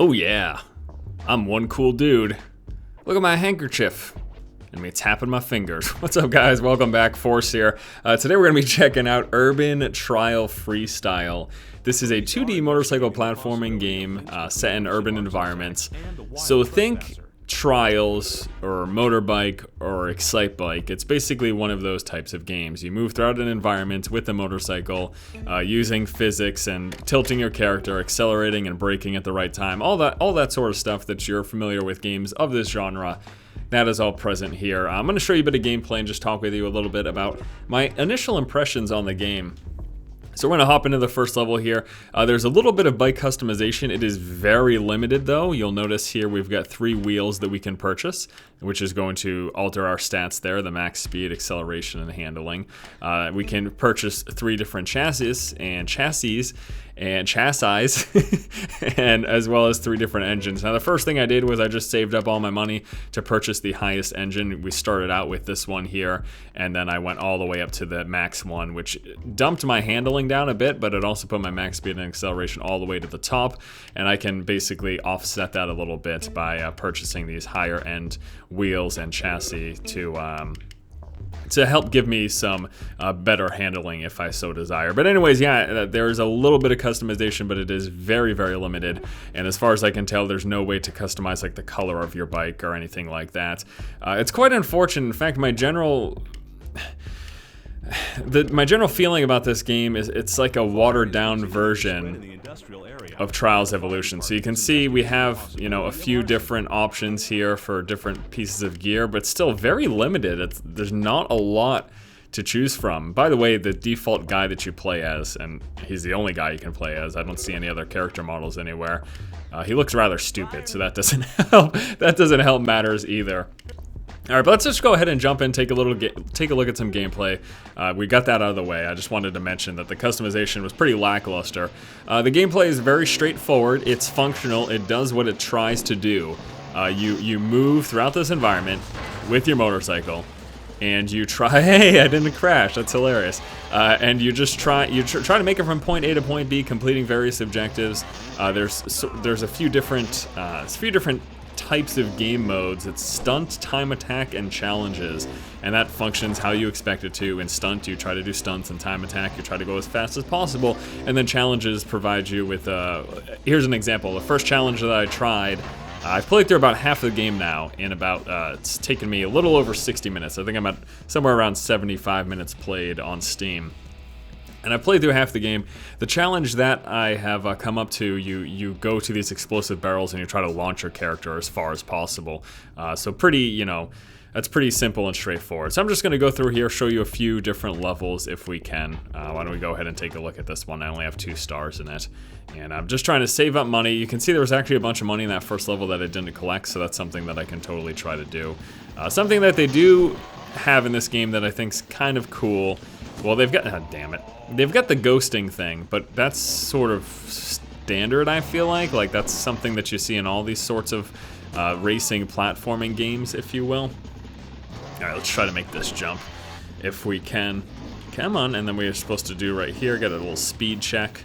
Oh yeah, I'm one cool dude. Look at my handkerchief. And me tapping my fingers. What's up, guys? Welcome back. Force here. Today we're going to be checking out Urban Trial Freestyle. This is a 2D motorcycle platforming game set in urban environments. So think Trials or Motorbike or Excite Bike. It's basically one of those types of games. You move throughout an environment with a motorcycle using physics and tilting your character, accelerating and braking at the right time. All that sort of stuff that you're familiar with games of this genre. That is all present here. I'm going to show you a bit of gameplay and just talk with you a little bit about my initial impressions on the game. So we're going to hop into the first level here. There's a little bit of bike customization. It is very limited though. You'll notice here we've got 3 wheels that we can purchase, which is going to alter our stats there, the max speed, acceleration, and handling. We can purchase 3 different chassis, and as well as 3 different engines. Now the first thing I did was I just saved up all my money to purchase the highest engine. We started out with this one here, and then I went all the way up to the max one, which dumped my handling down a bit, but it also put my max speed and acceleration all the way to the top, and I can basically offset that a little bit by purchasing these higher end wheels and chassis to help give me some better handling if I so desire. But anyways, yeah, there's a little bit of customization, but it is very, very limited. And as far as I can tell, there's no way to customize like the color of your bike or anything like that. It's quite unfortunate. In fact, my general feeling about this game is it's like a watered down version of Trials Evolution. So you can see we have, a few different options here for different pieces of gear, but still very limited. There's not a lot to choose from. By the way, the default guy that you play as, and he's the only guy you can play as, I don't see any other character models anywhere. He looks rather stupid, so that doesn't help. That doesn't help matters either. All right, but let's just go ahead and jump in, take a look at some gameplay. We got that out of the way. I just wanted to mention that the customization was pretty lackluster. The gameplay is very straightforward. It's functional. It does what it tries to do. You move throughout this environment with your motorcycle, and you try. Hey, I didn't crash. That's hilarious. And you just try to make it from point A to point B, completing various objectives. There's a few different types of game modes. It's stunt, time attack, and challenges, and that functions how you expect it to. In stunt, you try to do stunts, and time attack, you try to go as fast as possible, and then challenges provide you with here's an example. The first challenge that I tried, I've played through about half the game now in about it's taken me a little over 60 minutes. I think I'm at somewhere around 75 minutes played on Steam. And I played through half the game. The challenge that I have come up to, you go to these explosive barrels and you try to launch your character as far as possible. So pretty, that's pretty simple and straightforward. So I'm just going to go through here, show you a few different levels if we can. Why don't we go ahead and take a look at this one. I only have 2 stars in it. And I'm just trying to save up money. You can see there was actually a bunch of money in that first level that I didn't collect, so that's something that I can totally try to do. Something that they do have in this game that I think's kind of cool. Well, they've got, damn it. They've got the ghosting thing, but that's sort of standard, I feel like. Like, that's something that you see in all these sorts of racing platforming games, if you will. All right, let's try to make this jump if we can. Come on, and then we're supposed to do right here, get a little speed check.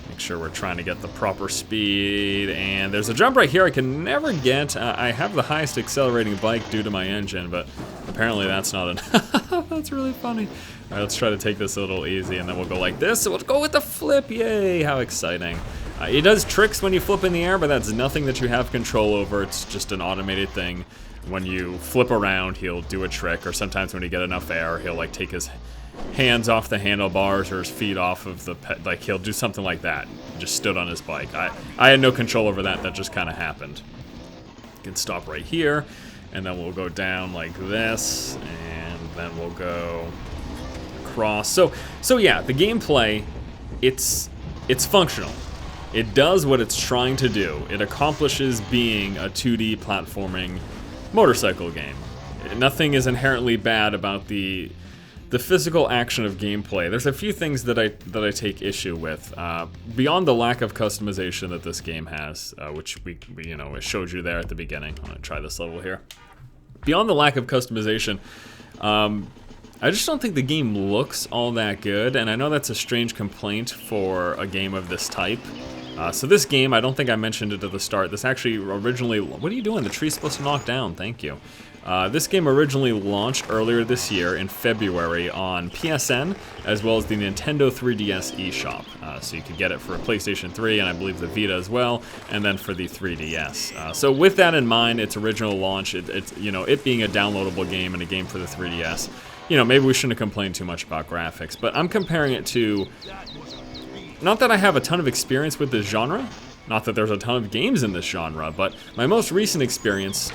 Make sure we're trying to get the proper speed, and there's a jump right here I can never get. I have the highest accelerating bike due to my engine, but apparently that's not enough. That's really funny. All right, let's try to take this a little easy, and then we'll go like this, and we'll go with the flip. Yay, how exciting. It does tricks when you flip in the air, but that's nothing that you have control over. It's just an automated thing. When you flip around, he'll do a trick, or sometimes when you get enough air, he'll like take his hands off the handlebars or his feet off of the like he'll do something like that. He just stood on his bike. I had no control over that. That just kind of happened. You can stop right here, and then we'll go down like this, and then we'll go across. So yeah, the gameplay, it's functional. It does what it's trying to do. It accomplishes being a 2D platforming motorcycle game. Nothing is inherently bad about the physical action of gameplay. There's a few things that I take issue with. Beyond the lack of customization that this game has, which it shows you there at the beginning. I'm gonna try this level here. Beyond the lack of customization, I just don't think the game looks all that good, and I know that's a strange complaint for a game of this type. So this game, I don't think I mentioned it at the start. This actually originally... What are you doing? The tree's supposed to knock down. Thank you. This game originally launched earlier this year in February on PSN, as well as the Nintendo 3DS eShop. So you could get it for a PlayStation 3, and I believe the Vita as well, and then for the 3DS. So with that in mind, its original launch, it's it being a downloadable game and a game for the 3DS, maybe we shouldn't have complained too much about graphics, but I'm comparing it to... Not that I have a ton of experience with this genre, not that there's a ton of games in this genre, but my most recent experience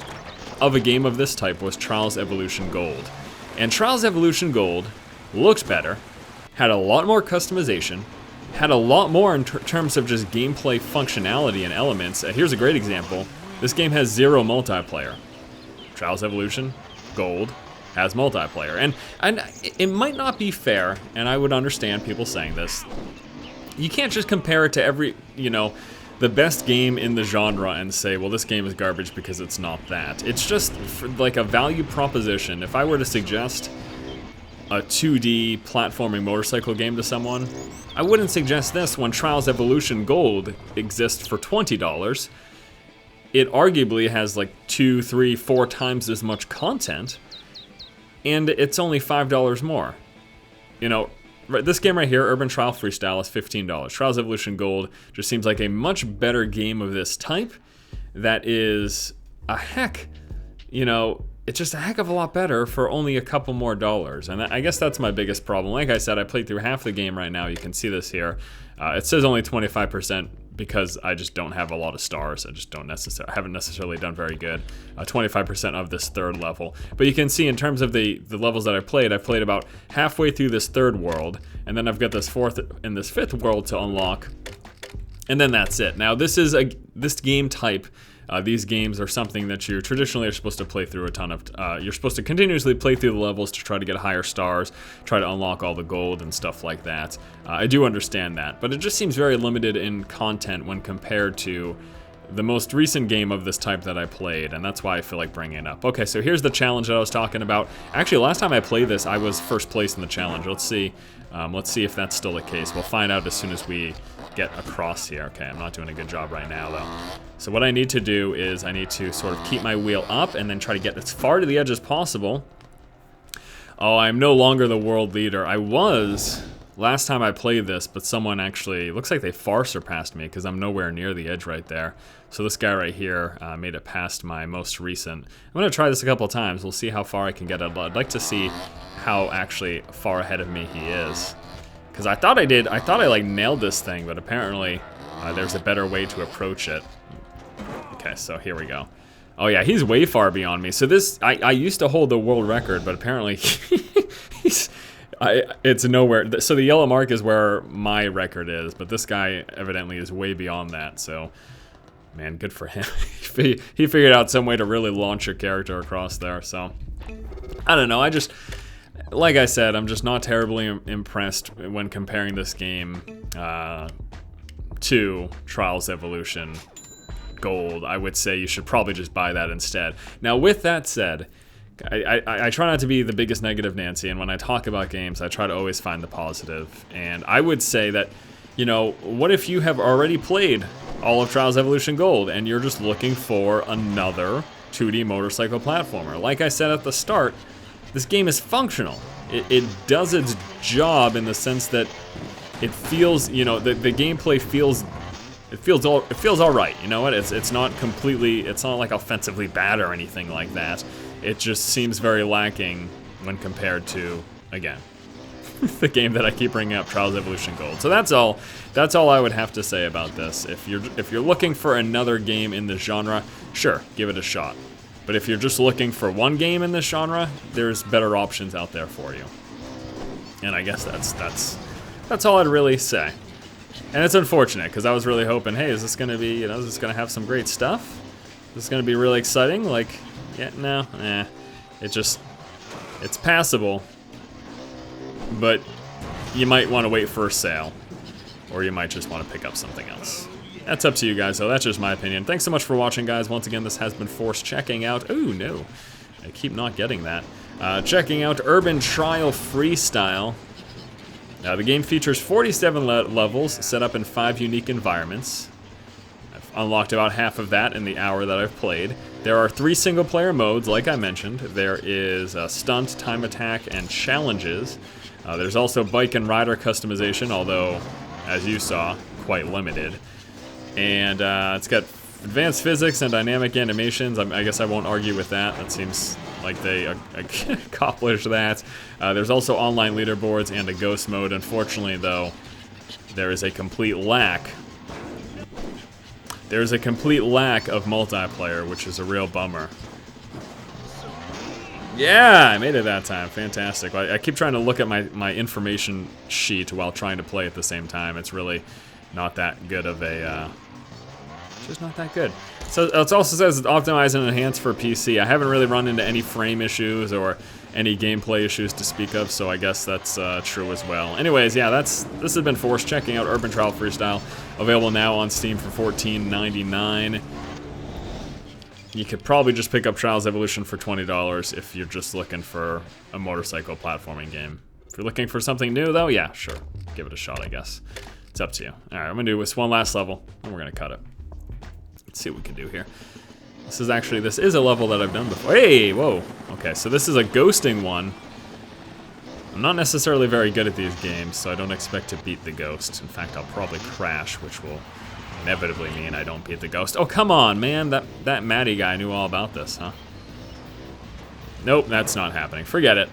of a game of this type was Trials Evolution Gold. And Trials Evolution Gold looked better, had a lot more customization, had a lot more in terms of just gameplay functionality and elements. Here's a great example. This game has 0 multiplayer. Trials Evolution Gold has multiplayer. And it might not be fair, and I would understand people saying this. You can't just compare it to every, the best game in the genre and say, well, this game is garbage because it's not that. It's just like a value proposition. If I were to suggest a 2D platforming motorcycle game to someone, I wouldn't suggest this when Trials Evolution Gold exists for $20. It arguably has like 2, 3, 4 times as much content, and it's only $5 more. This game right here, Urban Trial Freestyle, is $15. Trials Evolution Gold just seems like a much better game of this type that is it's just a heck of a lot better for only a couple more dollars. And I guess that's my biggest problem. Like I said, I played through half the game right now. You can see this here. It says only 25% because I just don't have a lot of stars. I haven't necessarily done very good. 25% of this 3rd level. But you can see in terms of the levels that I've played about halfway through this 3rd world, and then I've got this 4th and this 5th world to unlock, and then that's it. Now this game type. These games are something that you traditionally are supposed to play through a ton of. You're supposed to continuously play through the levels to try to get higher stars, try to unlock all the gold and stuff like that. I do understand that, but it just seems very limited in content when compared to the most recent game of this type that I played, and that's why I feel like bringing it up. Okay, so here's the challenge that I was talking about. Actually, last time I played this, I was first place in the challenge. Let's see if that's still the case. We'll find out as soon as we get across here. Okay, I'm not doing a good job right now, though. So what I need to do is I need to sort of keep my wheel up and then try to get as far to the edge as possible. Oh, I'm no longer the world leader. I was last time I played this, but someone actually, looks like they far surpassed me because I'm nowhere near the edge right there. So this guy right here made it past my most recent. I'm going to try this a couple times. We'll see how far I can get. I'd like to see how actually far ahead of me he is. Because I thought I like nailed this thing, but apparently there's a better way to approach it. Okay, so here we go. Oh yeah, he's way far beyond me. So this, I used to hold the world record, but apparently it's nowhere. So the yellow mark is where my record is, but this guy evidently is way beyond that, so man, good for him. He figured out some way to really launch your character across there, so I don't know, like I said, I'm just not terribly impressed when comparing this game to Trials Evolution Gold. I would say you should probably just buy that instead. Now, with that said, I try not to be the biggest negative Nancy, and when I talk about games, I try to always find the positive. And I would say that, what if you have already played all of Trials Evolution Gold, and you're just looking for another 2D motorcycle platformer? Like I said at the start, this game is functional. It does its job in the sense that it feels, the gameplay feels all right. You know what? It's not like offensively bad or anything like that. It just seems very lacking when compared to, again, the game that I keep bringing up, Trials Evolution Gold. So that's all I would have to say about this. If you're looking for another game in this genre, sure, give it a shot. But if you're just looking for one game in this genre, there's better options out there for you. And I guess that's all I'd really say. And it's unfortunate, because I was really hoping, hey, is this going to be, is this going to have some great stuff? Is this going to be really exciting? Like, yeah, no, it's passable. But you might want to wait for a sale, or you might just want to pick up something else. That's up to you guys, though. That's just my opinion. Thanks so much for watching, guys. Once again, this has been Force checking out. Ooh, no. I keep not getting that. Checking out Urban Trial Freestyle. The game features 47 levels set up in 5 unique environments. unlocked about half of that in the hour that I've played. There are 3 single-player modes, like I mentioned. There is stunt, time attack, and challenges. There's also bike and rider customization, although, as you saw, quite limited. And it's got advanced physics and dynamic animations. I guess I won't argue with that. That seems like they accomplished that. There's also online leaderboards and a ghost mode. Unfortunately, though, there is a complete lack. There's a complete lack of multiplayer, which is a real bummer. Yeah, I made it that time. Fantastic. I keep trying to look at my information sheet while trying to play at the same time. It's really not that good of a... just not that good. So it also says it's optimized and enhanced for PC. I haven't really run into any frame issues or any gameplay issues to speak of, so I guess that's true as well. Anyways, yeah, this has been Force checking out Urban Trial Freestyle, available now on Steam for $14.99. You could probably just pick up Trials Evolution for $20 if you're just looking for a motorcycle platforming game. If you're looking for something new, though, yeah, sure, give it a shot, I guess. It's up to you. All right, I'm gonna do this one last level, and we're gonna cut it. Let's see what we can do here. This is a level that I've done before. Hey, whoa. Okay, so this is a ghosting one. I'm not necessarily very good at these games, so I don't expect to beat the ghost. In fact, I'll probably crash, which will inevitably mean I don't beat the ghost. Oh, come on, man. That Maddie guy knew all about this, huh? Nope, that's not happening. Forget it.